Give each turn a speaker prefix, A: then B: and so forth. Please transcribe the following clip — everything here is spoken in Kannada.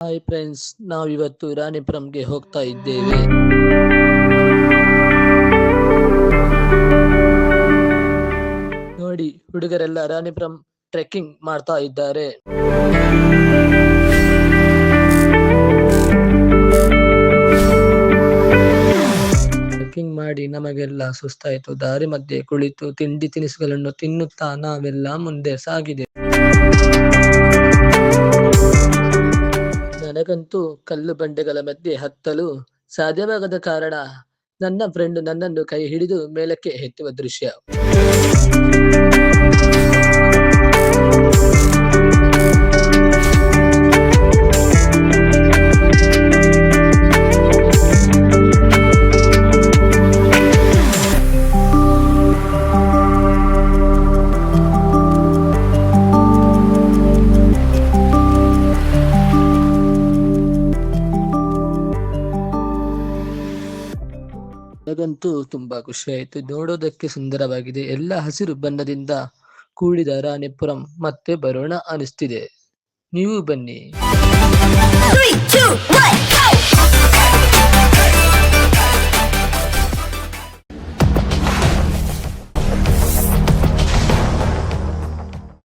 A: ಹಾಯ್ ಫ್ರೆಂಡ್ಸ್, ನಾವಿವತ್ತು ರಾಣಿಪುರಂಗೆ ಹೋಗ್ತಾ ಇದ್ದೇವೆ. ನೋಡಿ, ಹುಡುಗರೆಲ್ಲ ರಾಣಿಪುರಂ ಟ್ರೆಕ್ಕಿಂಗ್ ಮಾಡ್ತಾ ಇದ್ದಾರೆ. ಟ್ರೆಕ್ಕಿಂಗ್ ಮಾಡಿ ನಮಗೆಲ್ಲ ಸುಸ್ತಾಯ್ತು. ದಾರಿ ಮಧ್ಯೆ ಕುಳಿತು ತಿಂಡಿ ತಿನಿಸುಗಳನ್ನು ತಿನ್ನುತ್ತಾ ನಾವೆಲ್ಲ ಮುಂದೆ ಸಾಗಿದೆ. ನನಗಂತೂ ಕಲ್ಲು ಬಂಡೆಗಳ ಮಧ್ಯೆ ಹತ್ತಲು ಸಾಧ್ಯವಾಗದ ಕಾರಣ ನನ್ನ ಫ್ರೆಂಡ್ ನನ್ನನ್ನು ಕೈ ಹಿಡಿದು ಮೇಲಕ್ಕೆ ಎತ್ತುವ ದೃಶ್ಯ. ನನಗಂತೂ ತುಂಬಾ ಖುಷಿ ಆಯ್ತು. ನೋಡೋದಕ್ಕೆ ಸುಂದರವಾಗಿದೆ. ಎಲ್ಲ ಹಸಿರು ಬಣ್ಣದಿಂದ ಕೂಡಿದ ರಾಣಿಪುರಂ ಮತ್ತೆ ಬರೋಣ ಅನಿಸ್ತಿದೆ. ನೀವು ಬನ್ನಿ.
B: 3, 2, 1, go!